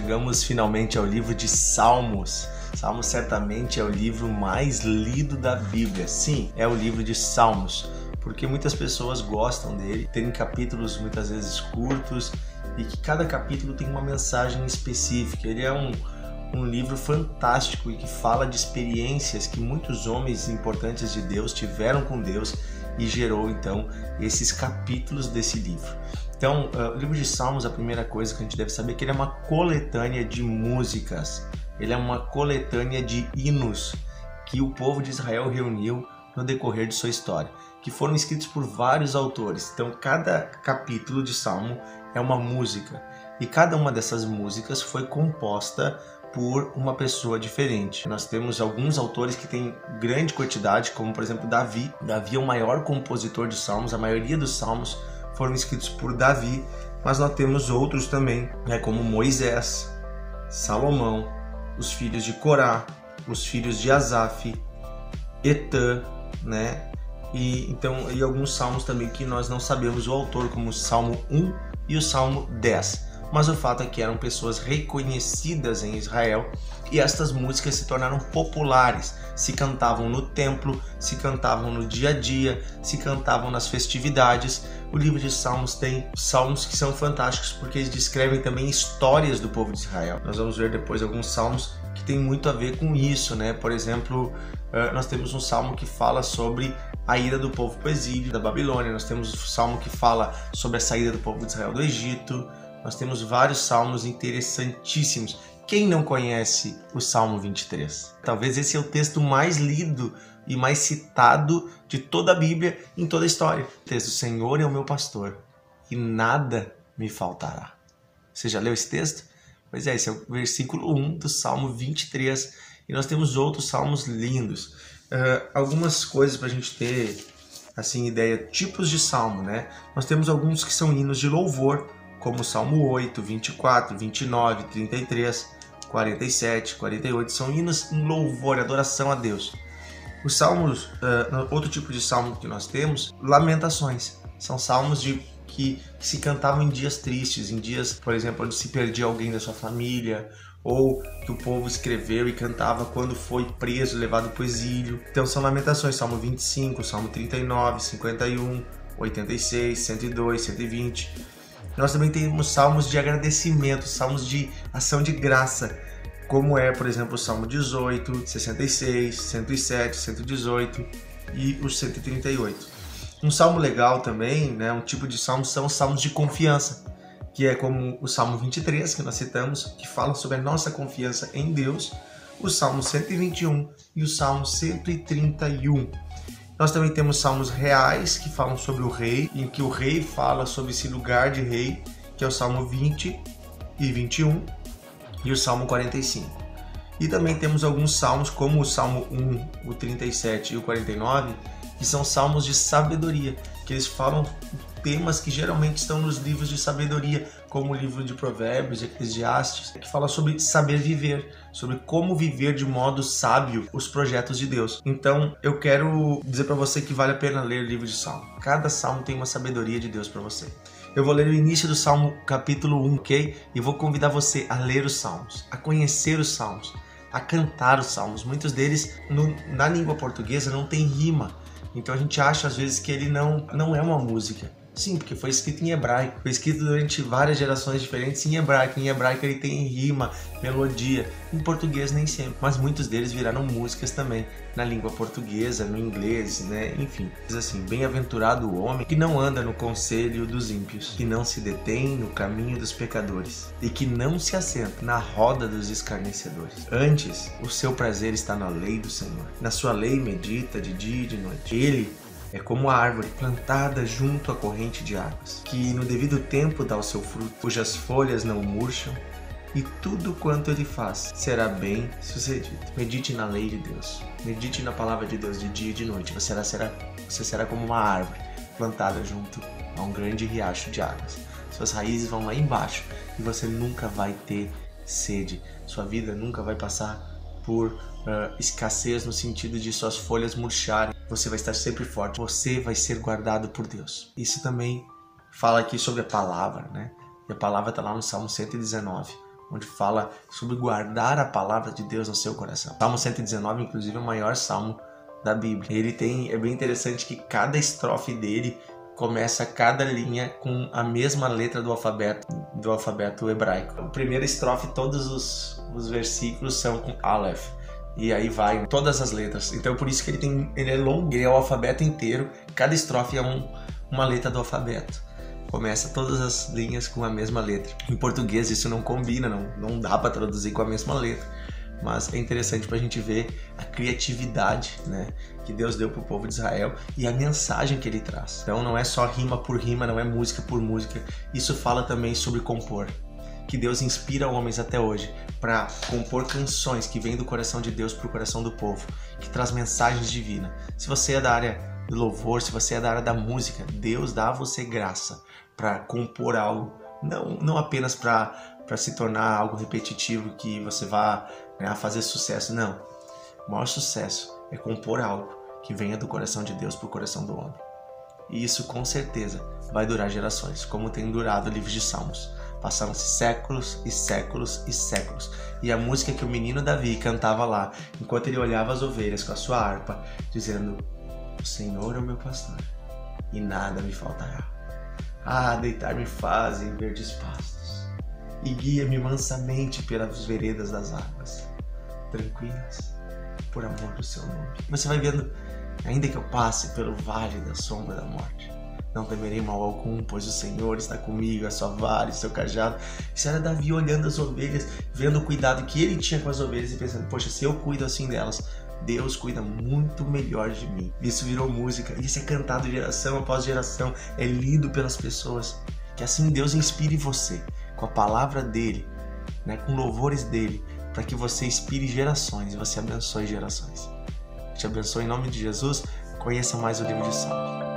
chegamos finalmente ao livro de Salmos. Salmos certamente é o livro mais lido da Bíblia. Sim, é o livro de Salmos, porque muitas pessoas gostam dele. Tem capítulos muitas vezes curtos e que cada capítulo tem uma mensagem específica. Ele é um livro fantástico e que fala de experiências que muitos homens importantes de Deus tiveram com Deus e gerou então esses capítulos desse livro. Então, o livro de Salmos, a primeira coisa que a gente deve saber é que ele é uma coletânea de músicas. Ele é uma coletânea de hinos que o povo de Israel reuniu no decorrer de sua história, que foram escritos por vários autores. Então, cada capítulo de Salmo é uma música e cada uma dessas músicas foi composta por uma pessoa diferente. Nós temos alguns autores que têm grande quantidade, como por exemplo Davi. Davi é o maior compositor de salmos, a maioria dos salmos foram escritos por Davi, mas nós temos outros também, como Moisés, Salomão, os filhos de Corá, os filhos de Asaf, Etã, e alguns salmos também que nós não sabemos o autor, como o Salmo 1 e o Salmo 10. Mas o fato é que eram pessoas reconhecidas em Israel e estas músicas se tornaram populares. Se cantavam no templo, se cantavam no dia a dia, se cantavam nas festividades. O livro de Salmos tem salmos que são fantásticos porque eles descrevem também histórias do povo de Israel. Nós vamos ver depois alguns salmos que têm muito a ver com isso, Por exemplo, nós temos um salmo que fala sobre a ida do povo para o exílio da Babilônia. Nós temos um salmo que fala sobre a saída do povo de Israel do Egito. Nós temos vários salmos interessantíssimos. Quem não conhece o Salmo 23? Talvez esse é o texto mais lido e mais citado de toda a Bíblia, em toda a história. O texto: o Senhor é o meu pastor e nada me faltará. Você já leu esse texto? Pois é, esse é o versículo 1 do Salmo 23. E nós temos outros salmos lindos. Algumas coisas para a gente ter ideia, tipos de salmo, Nós temos alguns que são hinos de louvor, como o Salmo 8, 24, 29, 33, 47, 48, são hinos em louvor e adoração a Deus. Os salmos, outro tipo de salmo que nós temos, lamentações. São salmos que se cantavam em dias tristes, em dias, por exemplo, onde se perdia alguém da sua família, ou que o povo escreveu e cantava quando foi preso, levado para o exílio. Então são lamentações, Salmo 25, Salmo 39, 51, 86, 102, 120... Nós também temos salmos de agradecimento, salmos de ação de graça, como por exemplo, o Salmo 18, 66, 107, 118 e o 138. Um salmo legal também, um tipo de salmo, são os salmos de confiança, que é como o Salmo 23, que nós citamos, que fala sobre a nossa confiança em Deus, o Salmo 121 e o Salmo 131. Nós também temos salmos reais que falam sobre o rei, em que o rei fala sobre esse lugar de rei, que é o Salmo 20 e 21 e o Salmo 45. E também temos alguns salmos, como o Salmo 1, o 37 e o 49, que são salmos de sabedoria, que eles falam temas que geralmente estão nos livros de sabedoria, como o livro de Provérbios, Eclesiastes, que fala sobre saber viver, sobre como viver de modo sábio os projetos de Deus. Então, eu quero dizer para você que vale a pena ler o livro de Salmo. Cada salmo tem uma sabedoria de Deus para você. Eu vou ler o início do Salmo capítulo 1, ok? E vou convidar você a ler os salmos, a conhecer os salmos, a cantar os salmos. Muitos deles, na língua portuguesa, não tem rima. Então a gente acha às vezes que ele não é uma música. Sim, porque foi escrito em hebraico. Foi escrito durante várias gerações diferentes em hebraico. Em hebraico ele tem rima, melodia. Em português nem sempre. Mas muitos deles viraram músicas também na língua portuguesa, no inglês, Enfim. Diz assim: bem-aventurado o homem que não anda no conselho dos ímpios, que não se detém no caminho dos pecadores e que não se assenta na roda dos escarnecedores. Antes, o seu prazer está na lei do Senhor. Na sua lei medita de dia e de noite. Ele é como a árvore plantada junto à corrente de águas, que no devido tempo dá o seu fruto, cujas folhas não murcham, e tudo quanto ele faz será bem sucedido. Medite na lei de Deus, medite na palavra de Deus de dia e de noite. Você será como uma árvore plantada junto a um grande riacho de águas. Suas raízes vão lá embaixo e você nunca vai ter sede. Sua vida nunca vai passar por escassez no sentido de suas folhas murcharem. Você vai estar sempre forte. Você vai ser guardado por Deus. Isso também fala aqui sobre a palavra, E a palavra está lá no Salmo 119. onde fala sobre guardar a palavra de Deus no seu coração. Salmo 119, inclusive, é o maior salmo da Bíblia. É bem interessante que cada estrofe dele começa cada linha com a mesma letra do alfabeto hebraico. A primeira estrofe, todos os versículos são com Aleph. E aí vai todas as letras. Então por isso que ele é longo, ele é o alfabeto inteiro. Cada estrofe é uma letra do alfabeto. Começa todas as linhas com a mesma letra. Em português isso não combina, não dá para traduzir com a mesma letra. Mas é interessante para a gente ver a criatividade, né, que Deus deu para o povo de Israel e a mensagem que ele traz. Então não é só rima por rima, não é música por música. Isso fala também sobre compor. Que Deus inspira homens até hoje para compor canções que vêm do coração de Deus para o coração do povo, que traz mensagens divinas. Se você é da área do louvor, se você é da área da música, Deus dá a você graça para compor algo, não apenas para se tornar algo repetitivo que você vá fazer sucesso, não. O maior sucesso é compor algo que venha do coração de Deus para o coração do homem. E isso com certeza vai durar gerações, como tem durado o livro de Salmos. Passaram-se séculos e séculos e séculos. E a música que o menino Davi cantava lá, enquanto ele olhava as ovelhas com a sua harpa, dizendo: o Senhor é o meu pastor, e nada me faltará. Deitar-me faz em verdes pastos, e guia-me mansamente pelas veredas das águas, tranquilas, por amor do seu nome. Você vai vendo, ainda que eu passe pelo vale da sombra da morte, não temerei mal algum, pois o Senhor está comigo, a sua vara e seu cajado. Isso era Davi olhando as ovelhas, vendo o cuidado que ele tinha com as ovelhas e pensando: poxa, se eu cuido assim delas, Deus cuida muito melhor de mim. Isso virou música, isso é cantado geração após geração, é lido pelas pessoas. Que assim Deus inspire você com a palavra dele, com louvores dele, para que você inspire gerações e você abençoe gerações. Te abençoe em nome de Jesus. Conheça mais o livro de Salmos.